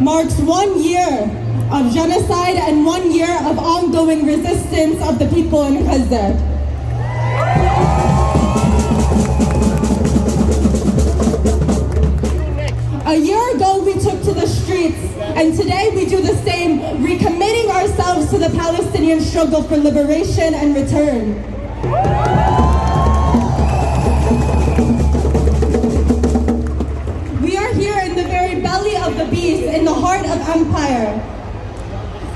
marks 1 year of genocide and 1 year of ongoing resistance of the people in Gaza. A year ago, we took to the streets, and today we do the same, recommitting ourselves to the Palestinian struggle for liberation and return. We are here in the very belly of the beast, in the heart of empire.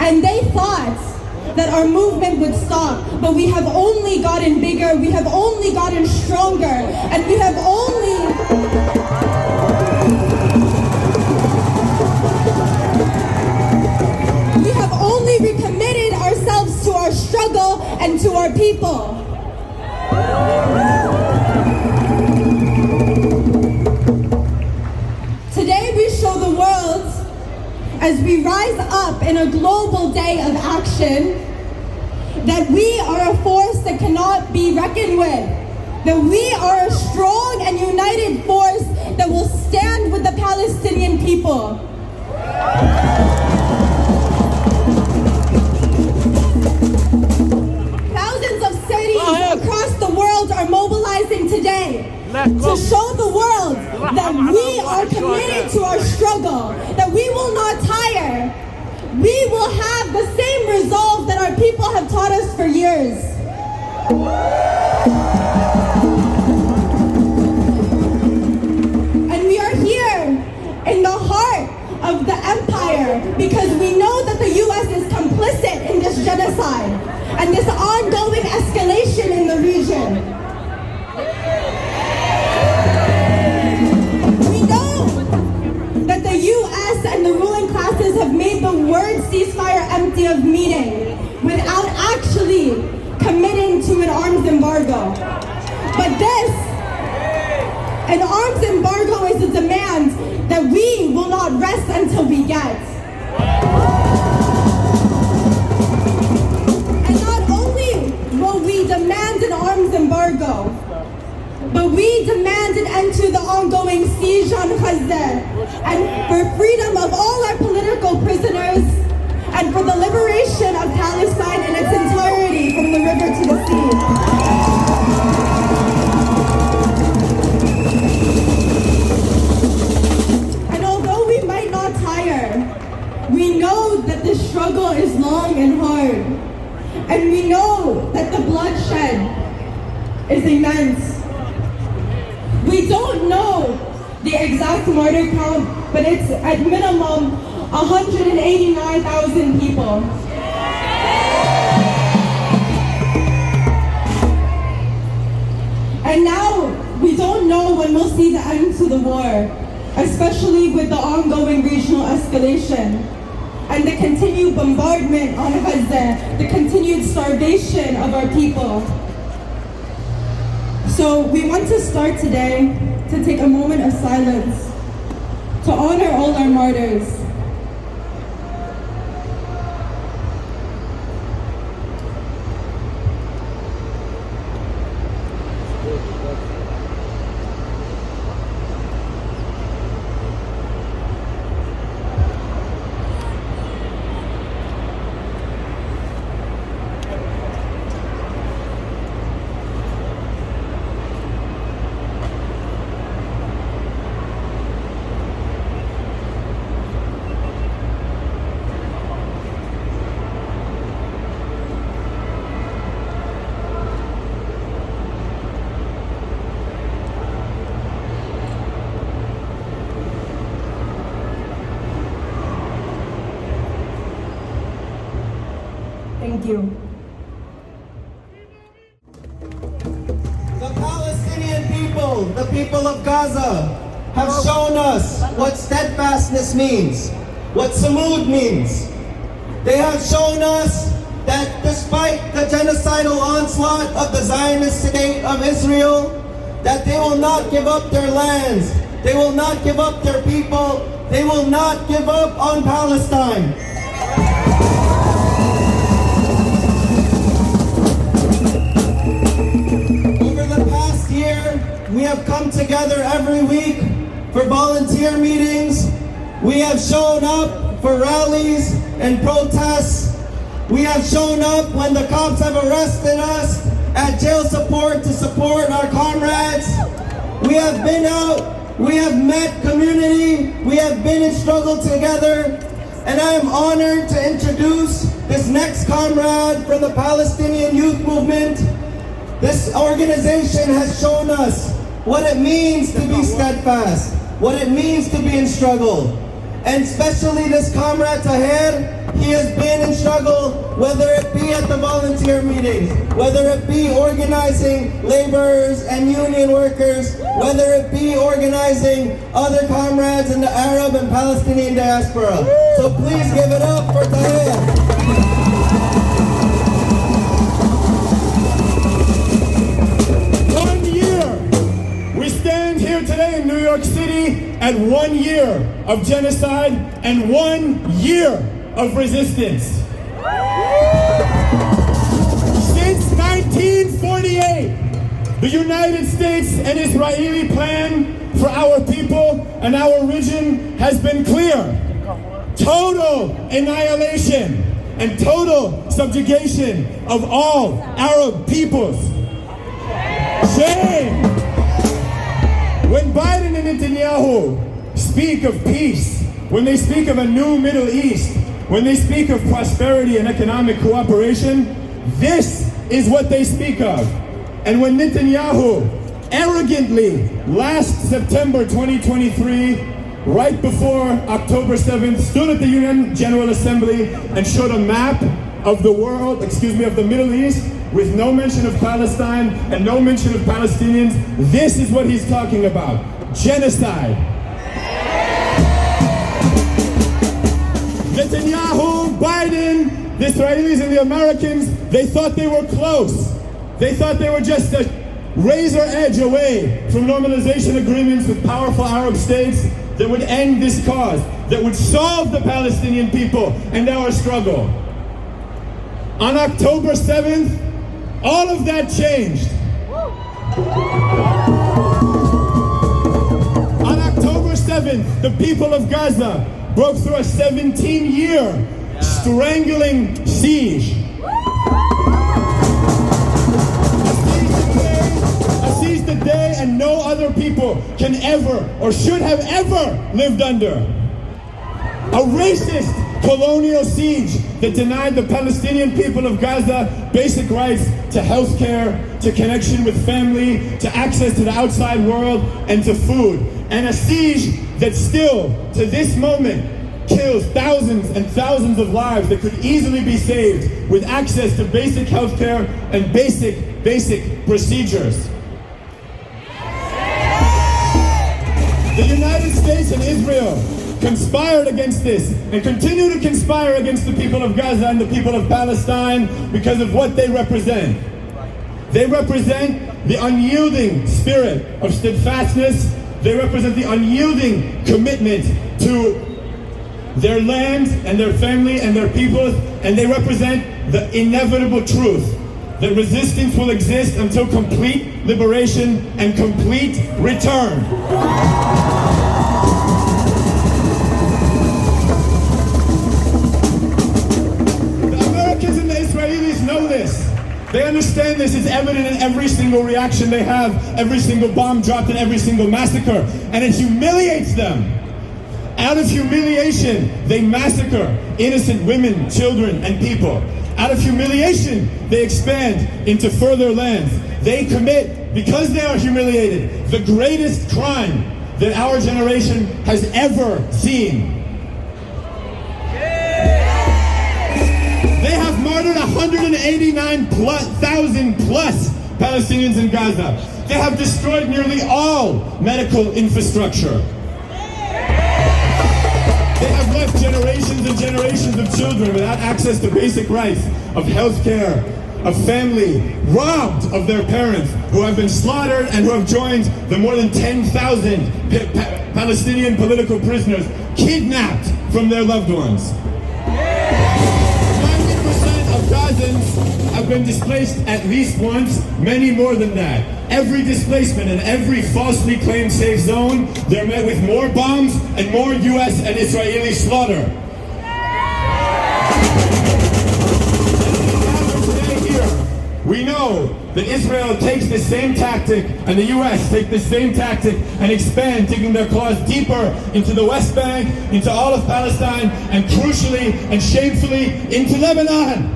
And they thought that our movement would stop, but we have only gotten bigger, we have only gotten stronger, and we have only recommitted ourselves to our struggle and to our people. Today we show the world, as we rise up in a global day of action, that we are a force that cannot be reckoned with, that we are a strong and united force that will stand with the Palestinian people. Across the world are mobilizing today to show the world that we are committed to our struggle, that we will not tire. We will have the same resolve that our people have taught us for years. And we are here in the heart of the empire because we know that the U.S. is complicit in this genocide and this ongoing escalation in the region. We know that the U.S. and the ruling classes have made the word ceasefire empty of meaning without actually committing to an arms embargo. But an arms embargo is a demand that we will not rest until we get. We demand an arms embargo, but we demand an end to the ongoing siege on Gaza, and for freedom of all our political prisoners, and for the liberation of Palestine in its entirety from the river to the sea. And although we might not tire, we know that the struggle is long and hard. And we know that the bloodshed is immense. We don't know the exact martyr count, but it's at minimum 189,000 people. And now we don't know when we'll see the end to the war, especially with the ongoing regional escalation and the continued bombardment on Gaza, the continued starvation of our people. So we want to start today to take a moment of silence to honor all our martyrs. Thank you. The Palestinian people, the people of Gaza, have shown us what steadfastness means, what samud means. They have shown us that despite the genocidal onslaught of the Zionist state of Israel, that they will not give up their lands, they will not give up their people, they will not give up on Palestine. We have come together every week for volunteer meetings. We have shown up for rallies and protests. We have shown up when the cops have arrested us at jail support to support our comrades. We have been out, we have met community, we have been in struggle together, and I am honored to introduce this next comrade from the Palestinian Youth Movement. This organization has shown us what it means to be steadfast, what it means to be in struggle. And especially this comrade Taher, he has been in struggle, whether it be at the volunteer meetings, whether it be organizing laborers and union workers, whether it be organizing other comrades in the Arab and Palestinian diaspora. So please give it up for Taher. We stand here today in New York City at 1 year of genocide and 1 year of resistance. Since 1948, the United States and Israeli plan for our people and our region has been clear. Total annihilation and total subjugation of all Arab peoples. Shame! When Biden and Netanyahu speak of peace, when they speak of a new Middle East, when they speak of prosperity and economic cooperation, this is what they speak of. And when Netanyahu arrogantly, last September 2023, right before October 7th, stood at the UN General Assembly and showed a map of the world, of the Middle East, with no mention of Palestine and no mention of Palestinians, this is what he's talking about. Genocide. Netanyahu, Biden, the Israelis and the Americans, they thought they were close. They thought they were just a razor edge away from normalization agreements with powerful Arab states that would end this cause, that would solve the Palestinian people and our struggle. On October 7th, all of that changed. On October 7th, the people of Gaza broke through a 17-year strangling siege. A siege that they and no other people can ever or should have ever lived under. A racist colonial siege that denied the Palestinian people of Gaza basic rights to health care, to connection with family, to access to the outside world, and to food. And a siege that still, to this moment, kills thousands and thousands of lives that could easily be saved with access to basic health care and basic procedures. The United States and Israel conspired against this and continue to conspire against the people of Gaza and the people of Palestine because of what they represent. They represent the unyielding spirit of steadfastness. They represent the unyielding commitment to their land and their family and their people, and they represent the inevitable truth that resistance will exist until complete liberation and complete return. Know this. They understand this. It's evident in every single reaction they have, every single bomb dropped and every single massacre. And it humiliates them. Out of humiliation, they massacre innocent women, children, and people. Out of humiliation, they expand into further lands. They commit, because they are humiliated, the greatest crime that our generation has ever seen. They have murdered 189,000 plus Palestinians in Gaza. They have destroyed nearly all medical infrastructure. They have left generations and generations of children without access to basic rights of health care, of family, robbed of their parents, who have been slaughtered and who have joined the more than 10,000 Palestinian political prisoners kidnapped from their loved ones. Gazans have been displaced at least once, many more than that. Every displacement and every falsely claimed safe zone, they're met with more bombs and more US and Israeli slaughter. We know that Israel takes the same tactic and the US take the same tactic and expand, digging their claws deeper into the West Bank, into all of Palestine, and crucially and shamefully into Lebanon.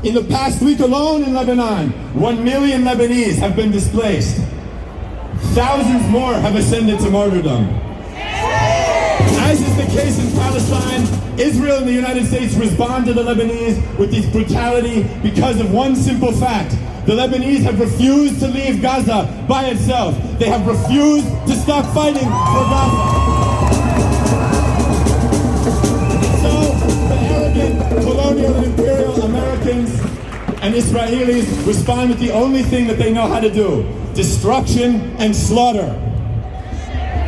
In the past week alone in Lebanon, 1 million Lebanese have been displaced. Thousands more have ascended to martyrdom. As is the case in Palestine, Israel and the United States respond to the Lebanese with this brutality because of one simple fact. The Lebanese have refused to leave Gaza by itself. They have refused to stop fighting for Gaza. So, the arrogant colonial and imperial Americans and Israelis respond with the only thing that they know how to do: destruction and slaughter.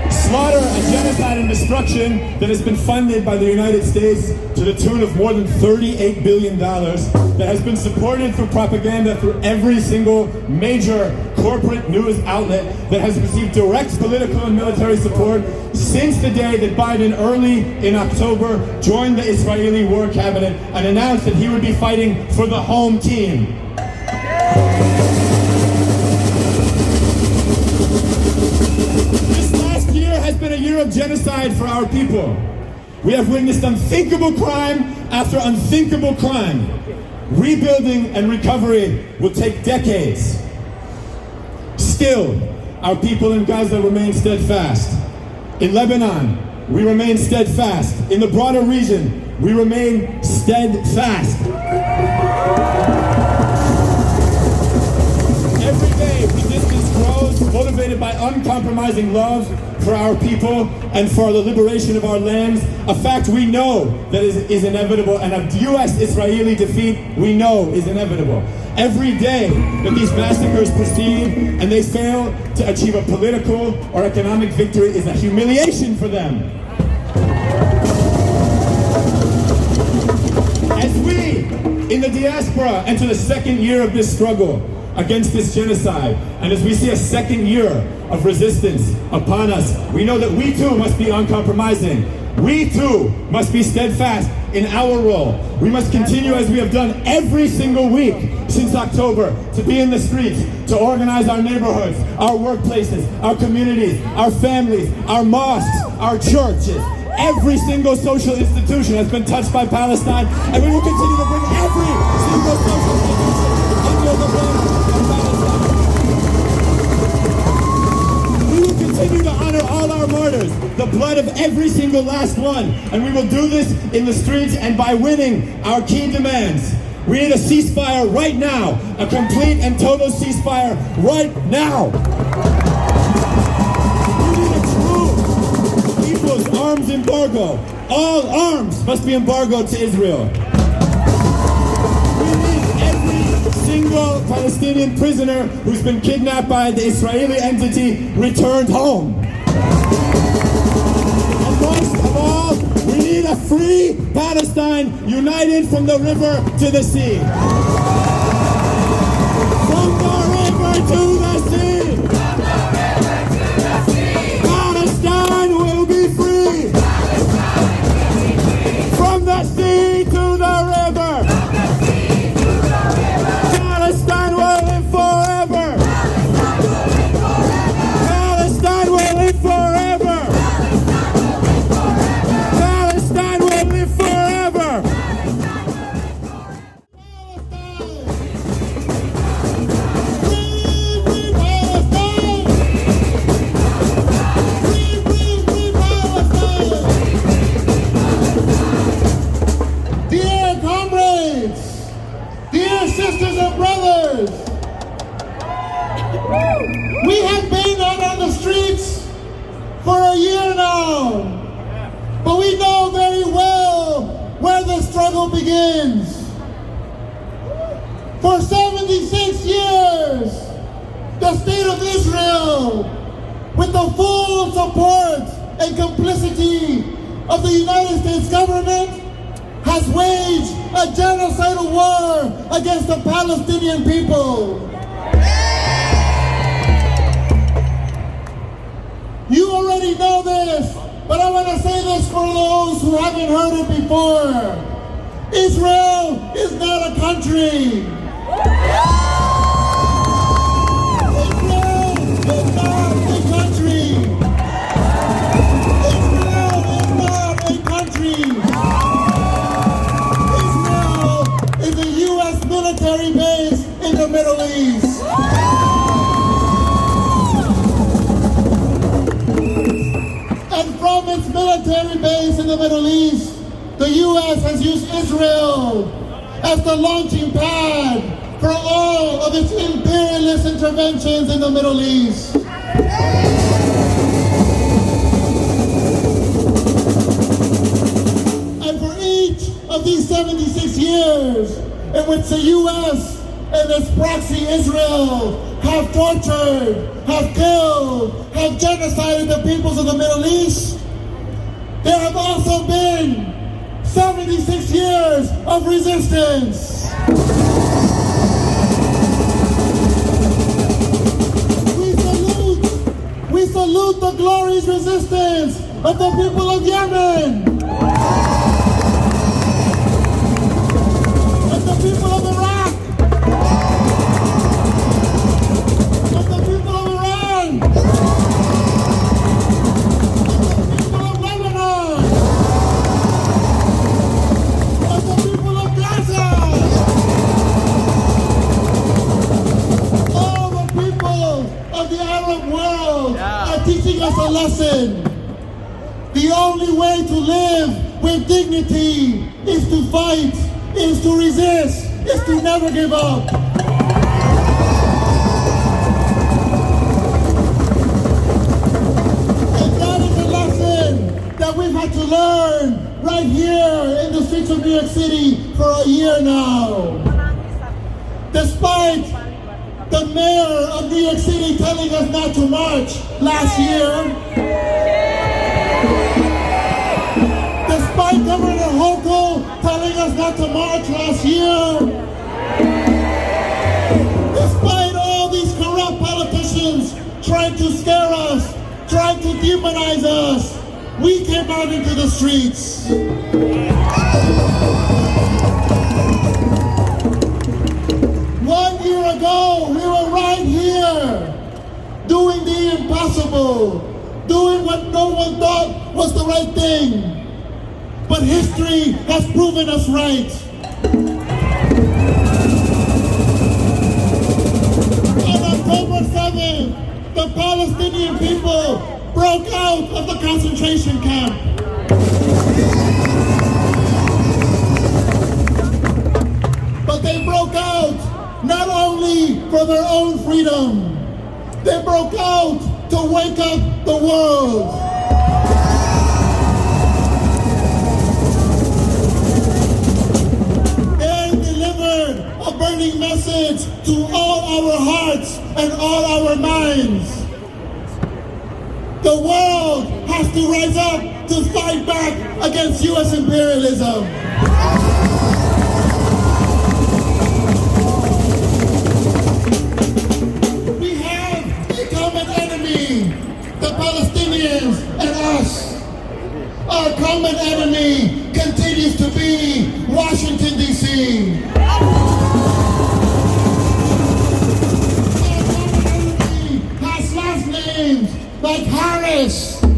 Slaughter and genocide and destruction that has been funded by the United States to the tune of more than $38 billion, that has been supported through propaganda through every single major corporate news outlet, that has received direct political and military support since the day that Biden, early in October, joined the Israeli war cabinet and announced that he would be fighting for the home team. Has been a year of genocide for our people. We have witnessed unthinkable crime after unthinkable crime. Rebuilding and recovery will take decades. Still, our people in Gaza remain steadfast. In Lebanon, we remain steadfast. In the broader region, we remain steadfast. Every day, resistance grows, motivated by uncompromising love for our people and for the liberation of our lands, a fact we know that is inevitable, and a U.S.-Israeli defeat we know is inevitable. Every day that these massacres proceed and they fail to achieve a political or economic victory is a humiliation for them. As we in the diaspora enter the second year of this struggle against this genocide, and as we see a second year of resistance upon us, we know that we too must be uncompromising. We too must be steadfast in our role. We must continue, as we have done every single week since October, to be in the streets, to organize our neighborhoods, our workplaces, our communities, our families, our mosques, our churches. Every single social institution has been touched by Palestine, and we will continue to bring every single social institution under the banner of Palestine. We will continue to honor all our martyrs, the blood of every single last one, and we will do this in the streets and by winning our key demands. We need a ceasefire right now, a complete and total ceasefire right now. Arms embargo. All arms must be embargoed to Israel. We need every single Palestinian prisoner who's been kidnapped by the Israeli entity returned home. And most of all, we need a free Palestine united from the river to the sea. From the river to the sea. Palestine will be free. From the sea to the river. Palestine will live forever. Palestine will live forever. Palestine will live forever. Sisters and brothers, we have been out on the streets for a year now, but we know very well where the struggle begins. For 76 years, the state of Israel, with the full support and complicity of the United States government, has waged a genocidal war against the Palestinian people. You already know this, but I want to say this for those who haven't heard it before. Israel is not a country. Israel is not a country. Israel is not a country. Israel is a U.S. military base in the Middle East. And from its military base in the Middle East, the U.S. has used Israel as the launching pad for all of its imperialist interventions in the Middle East. And for each of these 76 years in which the U.S. and its proxy Israel have tortured, have killed, have genocided the peoples of the Middle East, there have also been 76 years of resistance. We salute the glorious resistance of the people of Yemen, of the people of Iraq, of the people of Iran, of the people of Lebanon, of the people of Gaza, all the people of the Arab world are teaching us a lesson. The only way to live with dignity is to fight, is to resist, is to never give up. And that is a lesson that we've had to learn right here in the streets of New York City for a year now. Despite the mayor of New York City telling us not to march last year, despite Governor Hochul telling us not to march last year, despite all these corrupt politicians trying to scare us, trying to demonize us, we came out into the streets. 1 year ago, we were right here, doing the impossible, doing what no one thought was the right thing. But history has proven us right. On October 7th, the Palestinian people broke out of the concentration camp. But they broke out not only for their own freedom, they broke out to wake up the world. A burning message to all our hearts and all our minds. The world has to rise up to fight back against U.S. imperialism. We have a common enemy, the Palestinians and us. Our common enemy continues to be Washington, D.C. Like Harris, and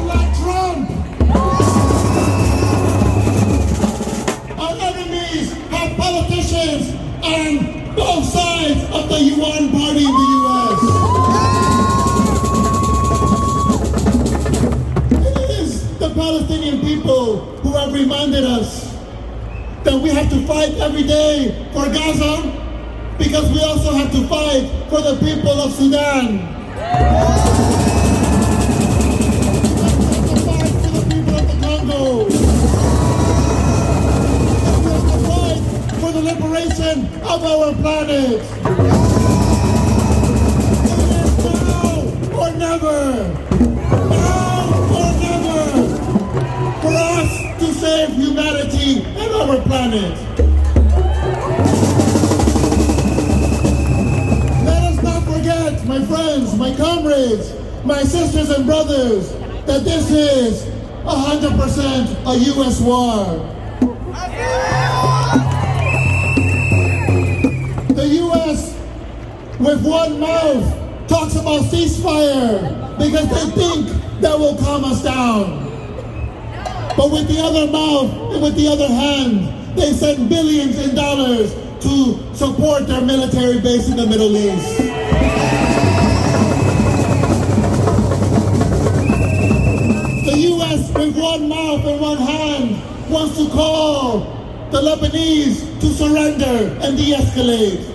like Trump. Our enemies have politicians on both sides of the UN party in the US. It is the Palestinian people who have reminded us that we have to fight every day for Gaza, because we also have to fight for the people of Sudan. We have to fight for the people of the Congo. We have to fight for the liberation of our planet. It is now or never. Now or never. For us to save humanity and our planet. My friends, my comrades, my sisters and brothers, that this is 100% a U.S. war. The U.S. with one mouth talks about ceasefire because they think that will calm us down. But with the other mouth and with the other hand, they send billions in dollars to support their military base in the Middle East. The U.S. with one mouth and one hand wants to call the Lebanese to surrender and de-escalate.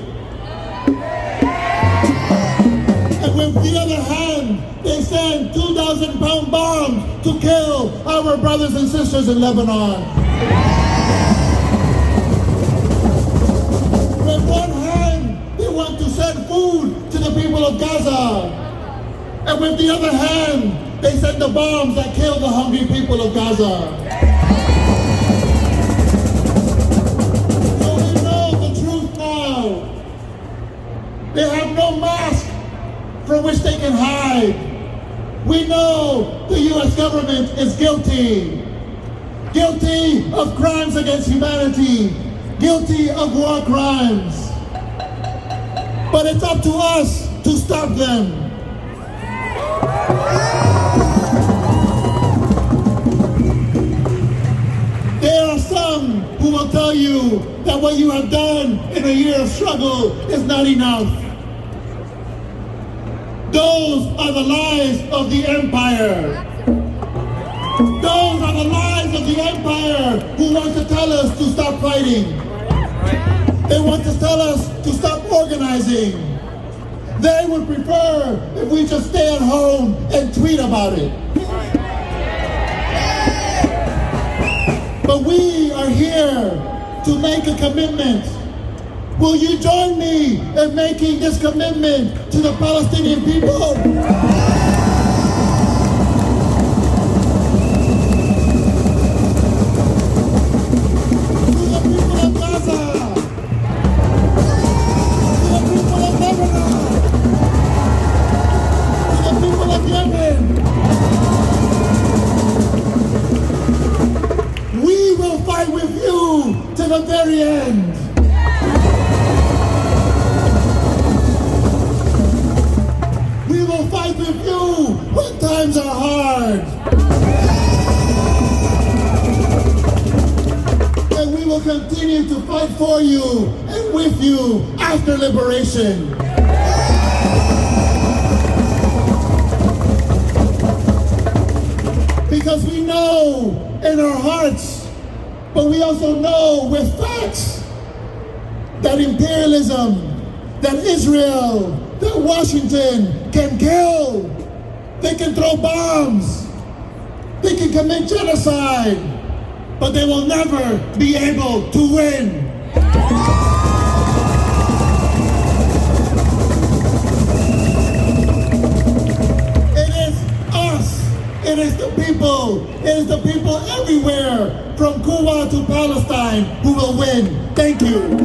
And with the other hand, they send 2,000-pound bombs to kill our brothers and sisters in Lebanon. With one hand, they want to send food to the people of Gaza. And with the other hand, they send the bombs that kill the hungry people of Gaza. So we know the truth now. They have no mask from which they can hide. We know the U.S. government is guilty. Guilty of crimes against humanity. Guilty of war crimes. But it's up to us to stop them. There are some who will tell you that what you have done in a year of struggle is not enough. Those are the lies of the empire. Those are the lies of the empire who want to tell us to stop fighting. They want to tell us to stop organizing. They would prefer if we just stay at home and tweet about it. But we are here to make a commitment. Will you join me in making this commitment to the Palestinian people? To the people of Gaza! To the people of Lebanon! To the people of Yemen! We will fight with you to the very end! We will fight with you when times are hard. And we will continue to fight for you and with you after liberation. Because we know in our hearts, but we also know with facts that imperialism, that Israel, that Washington can kill, they can throw bombs, they can commit genocide, but they will never be able to win. It is us, it is the people everywhere from Cuba to Palestine who will win. Thank you.